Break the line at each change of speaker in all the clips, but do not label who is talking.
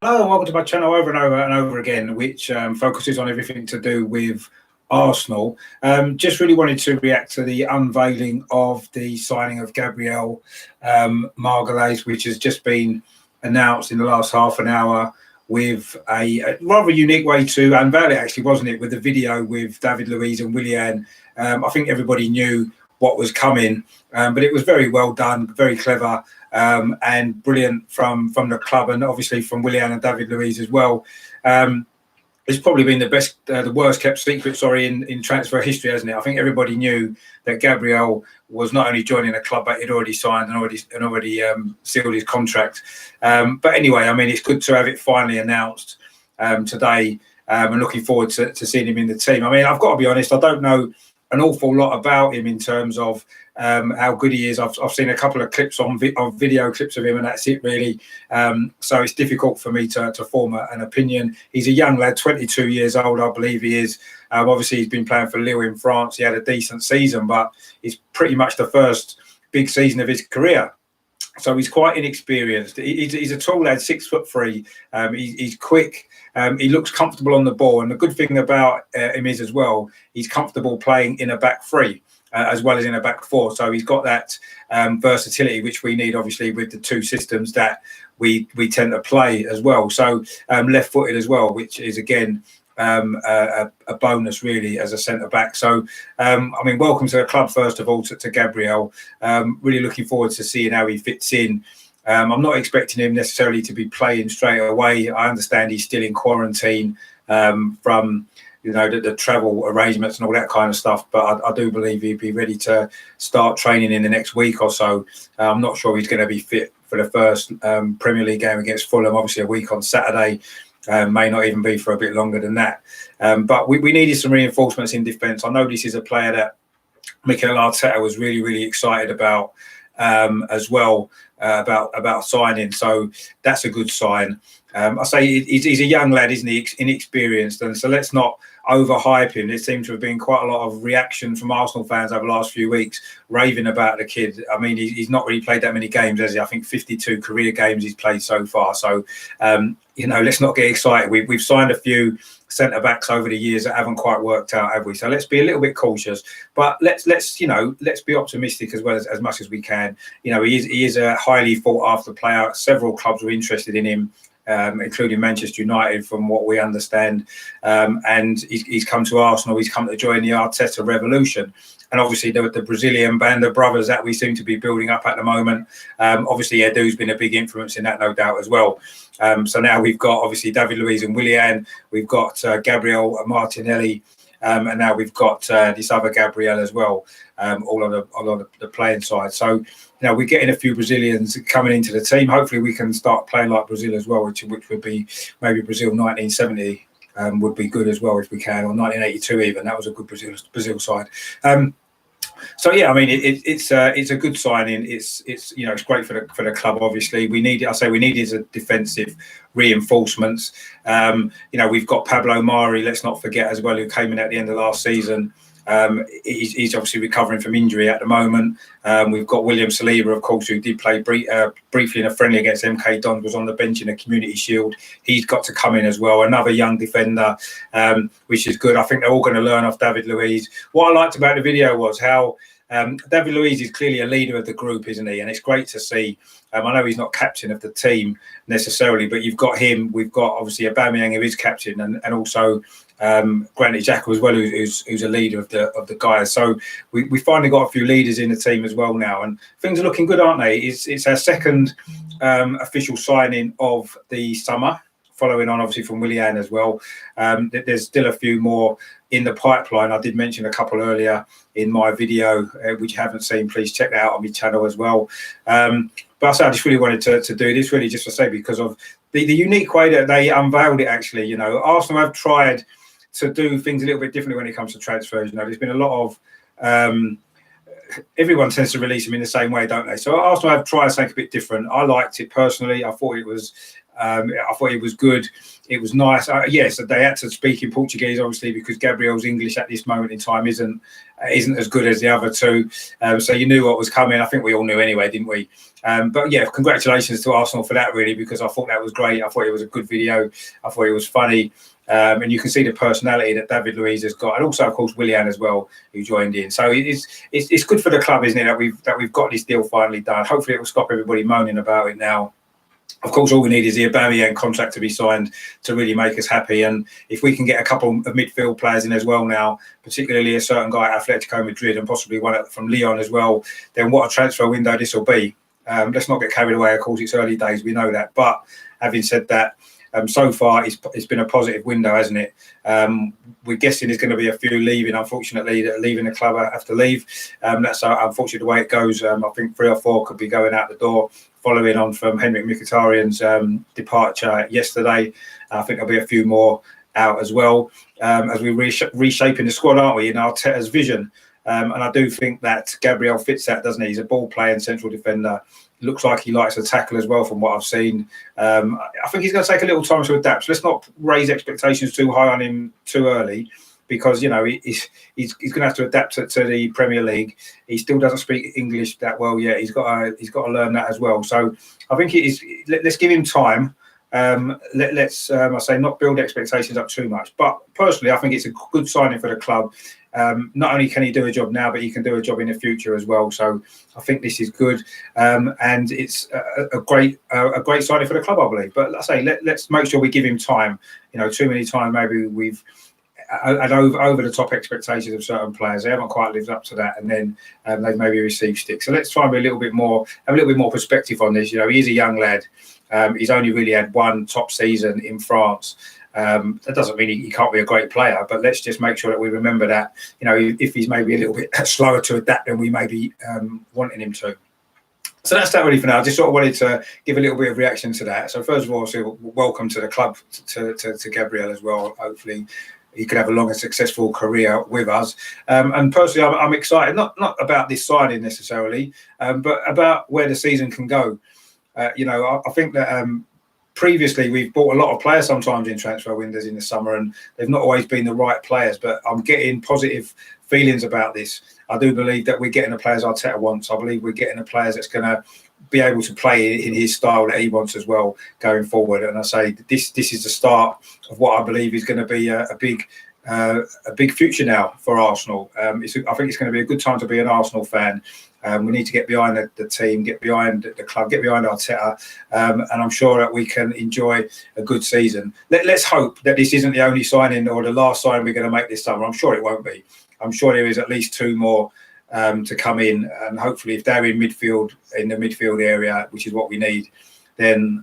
Hello and welcome to my channel over and over and over again, which focuses on everything to do with Arsenal. Just really wanted to react to the unveiling of the signing of Gabriel Magalhaes, which has just been announced in the last half an hour, with a rather unique way to unveil it, actually, wasn't it? With the video with David Luiz and Willian. I think everybody knew what was coming, but it was very well done, very clever. And brilliant from the club, and obviously from Willian and David Luiz as well. It's probably been the worst kept secret, in transfer history, hasn't it? I think everybody knew that Gabriel was not only joining a club, but he'd already signed and already sealed his contract. But anyway, I mean, it's good to have it finally announced today, and looking forward to seeing him in the team. I mean, I've got to be honest, I don't know an awful lot about him in terms of how good he is. I've seen a couple of clips on video clips of him, and that's it really. So it's difficult for me to form an opinion. He's a young lad, 22 years old, I believe he is. Obviously, he's been playing for Lille in France. He had a decent season, but it's pretty much the first big season of his career. So he's quite inexperienced. He's a tall lad, 6'3". He's quick. He looks comfortable on the ball, and the good thing about him is as well, he's comfortable playing in a back three as well as in a back four. So he's got that versatility which we need, obviously, with the two systems that we tend to play as well. So left-footed as well, which is again a bonus really as a centre back. So I mean, welcome to the club first of all to Gabriel. Really looking forward to seeing how he fits in. I'm not expecting him necessarily to be playing straight away. I understand he's still in quarantine from the travel arrangements and all that kind of stuff, but I do believe he'd be ready to start training in the next week or so. I'm not sure he's going to be fit for the first Premier League game against Fulham, obviously a week on Saturday. May not even be for a bit longer than that. But we needed some reinforcements in defence. I know this is a player that Mikel Arteta was really excited about as well, about signing. So that's a good sign. I say he's a young lad, isn't he? Inexperienced, and so let's not overhype him. There seems to have been quite a lot of reaction from Arsenal fans over the last few weeks, raving about the kid. I mean, he's not really played that many games, has he? I think 52 career games he's played so far. So, let's not get excited. We've signed a few centre backs over the years that haven't quite worked out, have we? So let's be a little bit cautious, but let's be optimistic as well as much as we can. He is a highly sought after player. Several clubs were interested in him, including Manchester United, from what we understand. And he's come to Arsenal. He's come to join the Arteta revolution. And obviously the Brazilian band of brothers that we seem to be building up at the moment. Obviously, Edu's been a big influence in that, no doubt, as well. So now we've got, obviously, David Luiz and Willian. We've got Gabriel Martinelli. And now we've got this other Gabriel as well, all on the playing side. So, we're getting a few Brazilians coming into the team. Hopefully we can start playing like Brazil as well, which would be maybe Brazil 1970 would be good as well if we can, or 1982 even. That was a good Brazil side. So yeah, I mean, it's a good signing. It's great for the club. Obviously, we needed a defensive reinforcements. We've got Pablo Mari. Let's not forget as well, who came in at the end of last season. He's obviously recovering from injury at the moment. We've got William Saliba, of course, who did play briefly in a friendly against MK Dons, was on the bench in a Community Shield. He's got to come in as well. Another young defender, which is good. I think they're all going to learn off David Luiz. What I liked about the video was how David Luiz is clearly a leader of the group, isn't he? And it's great to see. I know he's not captain of the team necessarily, but you've got him. We've got obviously Aubameyang, who is captain, and also Granit Xhaka as well, who's a leader of the guys. So we finally got a few leaders in the team as well now, and things are looking good, aren't they? It's our second official signing of the summer, following on obviously from Willian as well. There's still a few more in the pipeline. I did mention a couple earlier in my video, which you haven't seen. Please check that out on my channel as well. But I just really wanted to do this, really just to say, because of the unique way that they unveiled it. Actually, Arsenal have tried to do things a little bit differently when it comes to transfers. There's been a lot of everyone tends to release them in the same way, don't they? So Arsenal have tried something a bit different. I liked it personally. I thought it was I thought it was good. It was nice. Yes, they had to speak in Portuguese, obviously, because Gabriel's English at this moment in time isn't as good as the other two. So you knew what was coming. I think we all knew anyway, didn't we? But yeah, congratulations to Arsenal for that, really, because I thought that was great. I thought it was a good video. I thought it was funny. And you can see the personality that David Luiz has got, and also, of course, Willian as well, who joined in. So it's good for the club, isn't it, that we've got this deal finally done. Hopefully, it will stop everybody moaning about it now. Of course, all we need is the Aubameyang contract to be signed to really make us happy. And if we can get a couple of midfield players in as well now, particularly a certain guy at Atletico Madrid and possibly one from Lyon as well, then what a transfer window this will be. Let's not get carried away. Of course, it's early days. We know that. But having said that, so far it's been a positive window, hasn't it? We're guessing there's going to be a few leaving, unfortunately, that are leaving the club have to leave. That's unfortunately the way it goes. I think 3 or 4 could be going out the door, following on from Henrik Mkhitaryan's departure yesterday. I think there'll be a few more out as well, as we're reshaping the squad, aren't we, in Arteta's vision. And I do think that Gabriel fits that, doesn't he? He's a ball-playing central defender. Looks like he likes to tackle as well, from what I've seen. I think he's going to take a little time to adapt. So let's not raise expectations too high on him too early, because he's going to have to adapt to the Premier League. He still doesn't speak English that well yet. He's got to learn that as well. So I think let's give him time. Let's I say not build expectations up too much. But personally, I think it's a good signing for the club. Not only can he do a job now, but he can do a job in the future as well. So I think this is good, and it's a great signing for the club, I believe. But like I say, let's make sure we give him time. Too many times maybe we've had over the top expectations of certain players. They haven't quite lived up to that, and then they've maybe received sticks. So let's try and be have a little bit more perspective on this. He is a young lad. He's only really had one top season in France. That doesn't mean he can't be a great player, but let's just make sure that we remember that, if he's maybe a little bit slower to adapt than we may be wanting him to. So that's that really for now. I just sort of wanted to give a little bit of reaction to that. So first of all, welcome to the club to Gabriel as well. Hopefully he could have a long and successful career with us. And personally, I'm excited, not about this signing necessarily, but about where the season can go. I think that previously we've bought a lot of players sometimes in transfer windows in the summer, and they've not always been the right players. But I'm getting positive feelings about this. I do believe that we're getting the players Arteta wants. I believe we're getting the players that's going to be able to play in his style that he wants as well going forward. And I say this is the start of what I believe is going to be a big future now for Arsenal. I think it's going to be a good time to be an Arsenal fan. We need to get behind the team, get behind the club, get behind Arteta, and I'm sure that we can enjoy a good season. Let's hope that this isn't the only signing or the last signing we're going to make this summer. I'm sure it won't be. I'm sure there is at least 2 more to come in, and hopefully if they're in the midfield area, which is what we need, then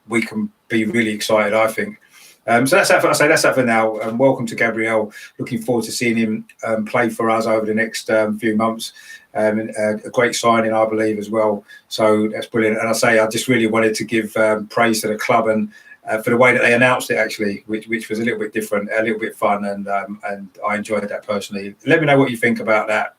we can be really excited, I think. So that's that for now. Welcome to Gabriel. Looking forward to seeing him play for us over the next few months. A great signing, I believe, as well. So that's brilliant. And I just really wanted to give praise to the club and for the way that they announced it, actually, which was a little bit different, a little bit fun, and I enjoyed that personally. Let me know what you think about that.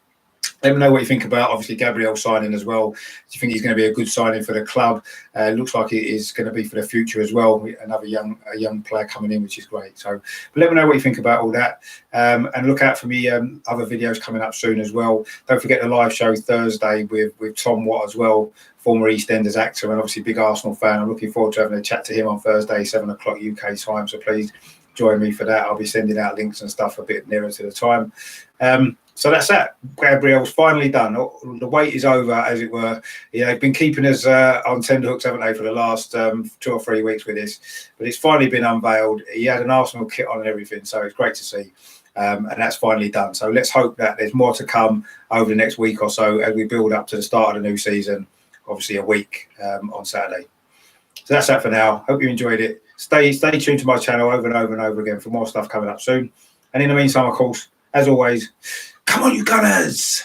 Let me know what you think about, obviously, Gabriel signing as well. Do you think he's going to be a good signing for the club? Looks like it is going to be for the future as well. Another young player coming in, which is great. So, but let me know what you think about all that. And look out for me other videos coming up soon as well. Don't forget the live show Thursday with Tom Watt as well, former EastEnders actor and obviously big Arsenal fan. I'm looking forward to having a chat to him on Thursday, 7 o'clock UK time. So please join me for that. I'll be sending out links and stuff a bit nearer to the time. So that's that. Gabriel's finally done. The wait is over, as it were. They've been keeping us on tenterhooks, haven't they, for the last 2 or 3 weeks with this. But it's finally been unveiled. He had an Arsenal kit on and everything, so it's great to see. And that's finally done. So let's hope that there's more to come over the next week or so as we build up to the start of the new season, obviously a week on Saturday. So that's that for now. Hope you enjoyed it. Stay tuned to my channel over and over and over again for more stuff coming up soon. And in the meantime, of course, as always, come on, you Gunners!